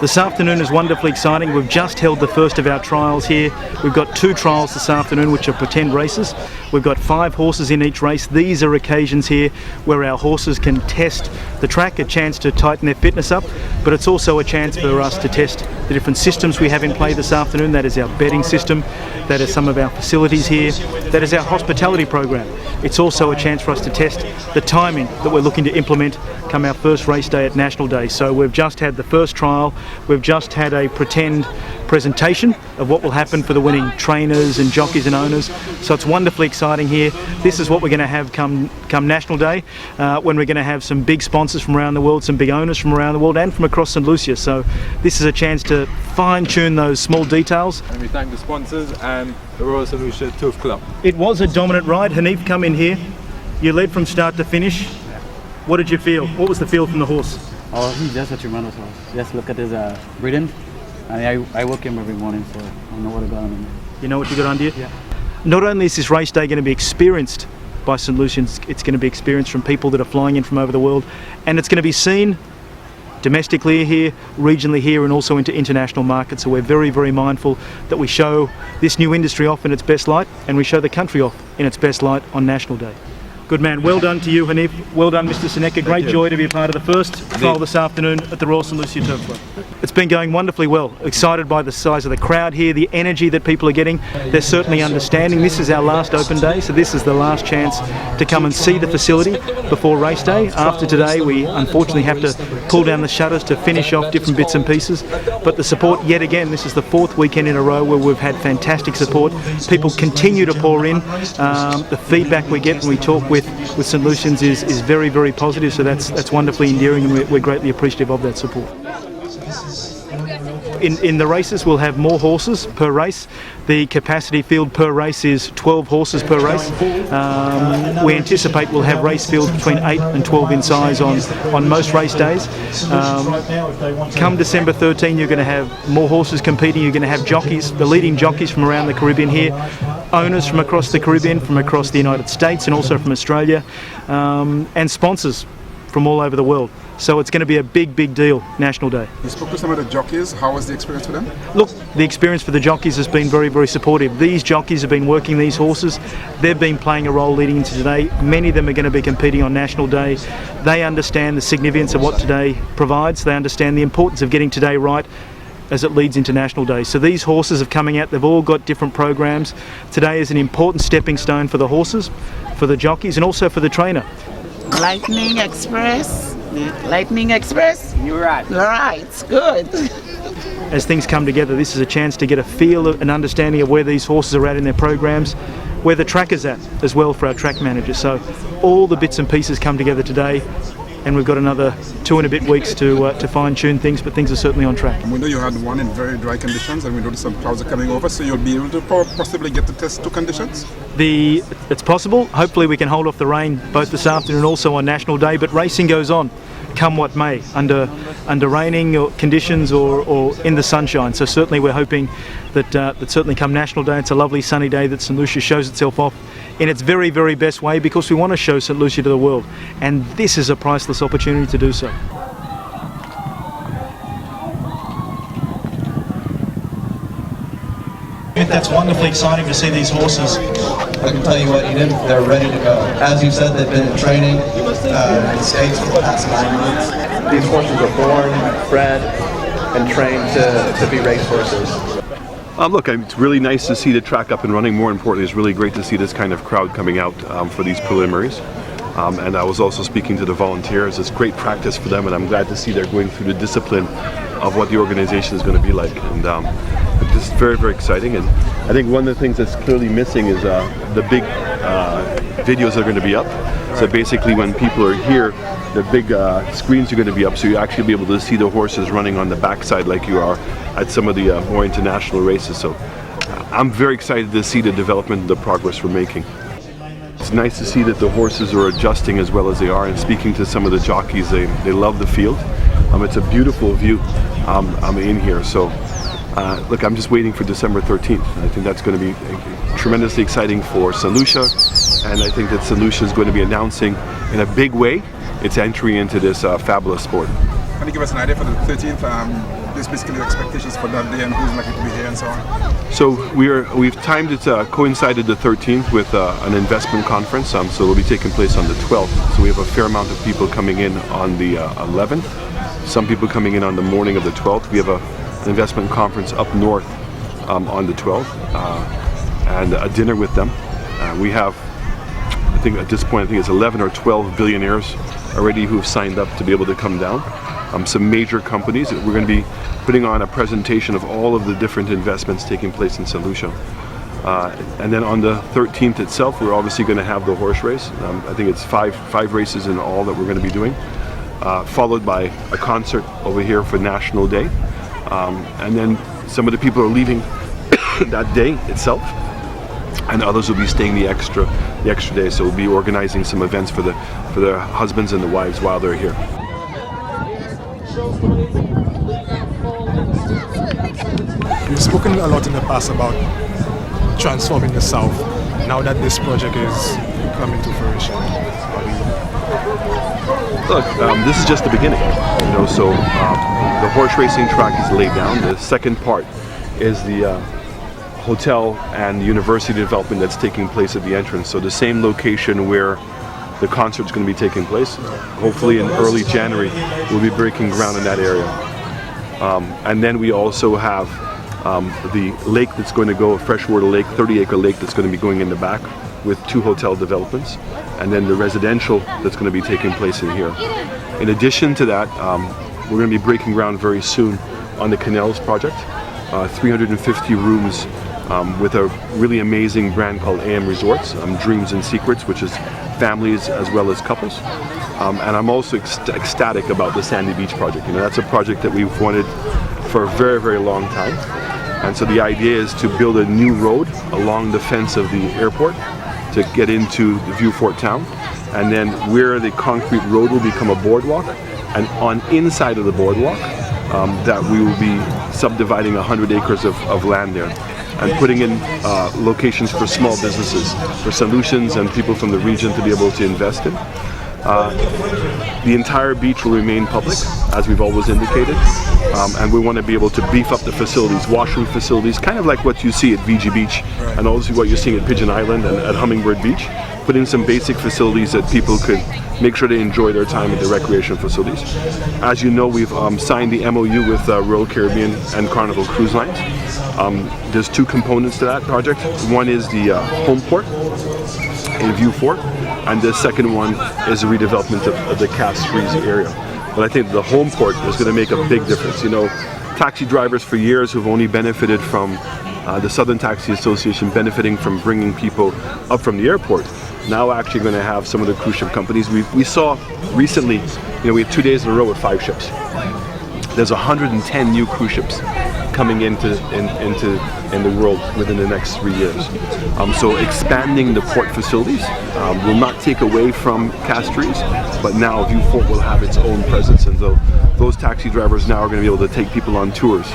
This afternoon is wonderfully exciting. We've just held the first of our trials here. We've got 2 trials this afternoon which are pretend races. We've got 5 horses in each race. These are occasions here where our horses can test the track, a chance to tighten their fitness up, but it's also a chance for us to test the different systems we have in play this afternoon. That is our betting system, that is some of our facilities here, that is our hospitality program. It's also a chance for us to test the timing that we're looking to implement come our first race day at National Day. So we've just had the first trial, we've just had a pretend presentation of what will happen for the winning trainers and jockeys and owners. So it's wonderfully exciting here. This is what we're going to have come National Day, when we're going to have some big sponsors from around the world, some big owners from around the world and from across St Lucia. So this is a chance to fine-tune those small details. And we thank the sponsors and the Royal St Lucia Turf Club. It was a dominant ride. Hanif, come in here. You led from start to finish. What did you feel? What was the feel from the horse? Oh, he's just a tremendous horse. Just look at his breathing. I work him every morning, so I know what I got on him. You know what you got under you? Yeah. Not only is this race day going to be experienced by St Lucians, it's going to be experienced from people that are flying in from over the world, and it's going to be seen domestically here, regionally here, and also into international markets. So we're very, very mindful that we show this new industry off in its best light, and we show the country off in its best light on National Day. Good man. Well done to you, Hanif. Well done, Mr. Seneca. Great joy to be a part of the first trial this afternoon at the Royal St Lucia Turf Club. It's been going wonderfully well. Excited by the size of the crowd here, the energy that people are getting. They're certainly understanding. This is our last open day, so this is the last chance to come and see the facility before race day. After today, we unfortunately have to pull down the shutters to finish off different bits and pieces. But the support, yet again, this is the 4th weekend in a row where we've had fantastic support. People continue to pour in. The feedback we get when we talk with St Lucians is very, very positive, so that's wonderfully endearing, and we're greatly appreciative of that support. In the races we'll have more horses per race. The capacity field per race is 12 horses per race. We anticipate we'll have race fields between 8 and 12 in size on most race days. Come December 13 you're going to have more horses competing. You're going to have jockeys, the leading jockeys from around the Caribbean here, owners from across the Caribbean, from across the United States and also from Australia, and sponsors from all over the world. So it's going to be a big, big deal, National Day. You spoke to some of the jockeys. How was the experience for them? Look, the experience for the jockeys has been very, very supportive. These jockeys have been working these horses. They've been playing a role leading into today. Many of them are going to be competing on National Day. They understand the significance of what today provides. They understand the importance of getting today right as it leads into National Day. So these horses are coming out. They've all got different programs. Today is an important stepping stone for the horses, for the jockeys, and also for the trainer. Lightning Express. Lightning Express? You're right. Right, good. As things come together, this is a chance to get a feel of an understanding of where these horses are at in their programs, where the track is at as well for our track managers. So all the bits and pieces come together today, and we've got another 2 and a bit weeks to fine-tune things, but things are certainly on track. We know you had one in very dry conditions, and we know some clouds are coming over, so you'll be able to possibly get to test 2 conditions? It's possible. Hopefully we can hold off the rain both this afternoon and also on National Day, but racing goes on, come what may, under raining or conditions or in the sunshine. So certainly we're hoping that certainly come National Day, it's a lovely sunny day that St Lucia shows itself off in its very, very best way, because we want to show St Lucia to the world, and this is a priceless opportunity to do so. That's wonderfully exciting to see these horses. I can tell you what, Eden, they're ready to go. As you said, they've been in training in the States for the past 9 months. These horses are born, bred, and trained to be race horses. Look, it's really nice to see the track up and running. More importantly, it's really great to see this kind of crowd coming out for these preliminaries. And I was also speaking to the volunteers. It's great practice for them, and I'm glad to see they're going through the discipline of what the organization is going to be like. And this is very, very exciting. And I think one of the things that's clearly missing is the big videos are going to be up. So basically when people are here, the big screens are going to be up, so you actually be able to see the horses running on the backside like you are at some of the more international races. So I'm very excited to see the development and the progress we're making. It's nice to see that the horses are adjusting as well as they are, and speaking to some of the jockeys, they love the field. It's a beautiful view in here. So look, I'm just waiting for December 13th. I think that's going to be tremendously exciting for St Lucia, and I think that St Lucia is going to be announcing in a big way its entry into this fabulous sport. Can you give us an idea for the 13th? is basically the expectations for that day and who's likely to be here and so on? So we've timed it, coincided the 13th with an investment conference, so it'll be taking place on the 12th. So we have a fair amount of people coming in on the 11th, some people coming in on the morning of the 12th. We have an investment conference up north on the 12th, and a dinner with them. We have, I think at this point, I think it's 11 or 12 billionaires already who've signed up to be able to come down. Some major companies. We're going to be putting on a presentation of all of the different investments taking place in St Lucia. And then on the 13th itself, we're obviously going to have the horse race. I think it's five races in all that we're going to be doing, followed by a concert over here for National Day. And then some of the people are leaving that day itself, and others will be staying the extra day. So we'll be organizing some events for their husbands and the wives while they're here. You've spoken a lot in the past about transforming the South. Now that this project is coming to fruition, look, this is just the beginning. So the horse racing track is laid down. The second part is the hotel and university development that's taking place at the entrance. So the same location where the concert's going to be taking place. Hopefully in early January, we'll be breaking ground in that area. And then we also have the lake that's going to go, a freshwater lake, 30-acre lake that's going to be going in the back with 2 hotel developments, and then the residential that's going to be taking place in here. In addition to that, we're going to be breaking ground very soon on the Canals project, 350 rooms with a really amazing brand called AM Resorts, Dreams and Secrets, which is families as well as couples. And I'm also ecstatic about the Sandy Beach project. That's a project that we've wanted for a very, very long time. And so the idea is to build a new road along the fence of the airport to get into the Vieux Fort town. And then where the concrete road will become a boardwalk, and on inside of the boardwalk, that we will be subdividing 100 acres of land there and putting in locations for small businesses, for solutions and people from the region to be able to invest in. The entire beach will remain public, as we've always indicated, and we want to be able to beef up the facilities, washroom facilities, kind of like what you see at VG Beach, and also what you're seeing at Pigeon Island and at Hummingbird Beach. Put in some basic facilities that people could make sure they enjoy their time at the recreation facilities. As you know, we've signed the MOU with Royal Caribbean and Carnival Cruise Lines. There's 2 components to that project. One is the home port in Vieux Fort, and the second one is the redevelopment of the Castries area. But I think the home port is going to make a big difference. Taxi drivers for years who've only benefited from the Southern Taxi Association benefiting from bringing people up from the airport, now actually going to have some of the cruise ship companies. We saw recently, we had 2 days in a row with 5 ships. There's 110 new cruise ships coming into the world within the next 3 years. So expanding the port facilities will not take away from Castries, but now Vieux Fort will have its own presence, and those taxi drivers now are going to be able to take people on tours.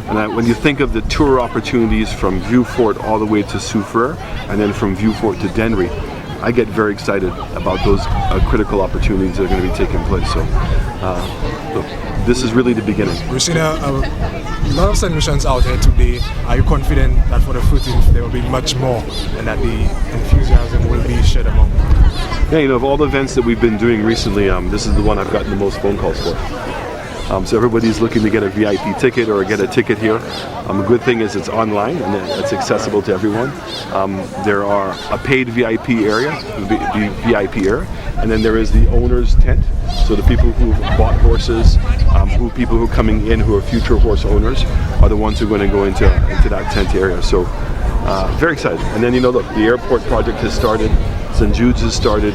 And when you think of the tour opportunities from Vieux Fort all the way to Soufrière, and then from Vieux Fort to Dennery, I get very excited about those critical opportunities that are going to be taking place. So this is really the beginning. We've seen a lot of St Lucians out here today. Are you confident that for the 14th there will be much more and that the enthusiasm will be shared among? Yeah, of all the events that we've been doing recently, this is the one I've gotten the most phone calls for. So everybody's looking to get a VIP ticket or get a ticket here. The good thing is it's online and it's accessible to everyone. There are a paid VIP area, and then there is the owner's tent. So the people who bought horses, people who are coming in who are future horse owners are the ones who are going to go into that tent area. So very excited. And then look, the airport project has started. St Jude's has started,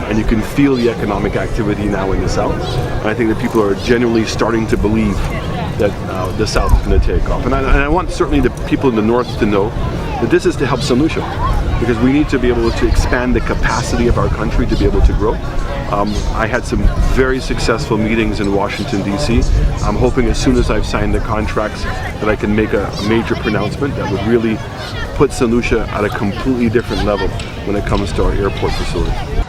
and you can feel the economic activity now in the South. And I think that people are genuinely starting to believe that the South is going to take off. And I want certainly the people in the North to know that this is to help St Lucia, because we need to be able to expand the capacity of our country to be able to grow. I had some very successful meetings in Washington, D.C. I'm hoping as soon as I've signed the contracts that I can make a major pronouncement that would really put St Lucia at a completely different level when it comes to our airport facility.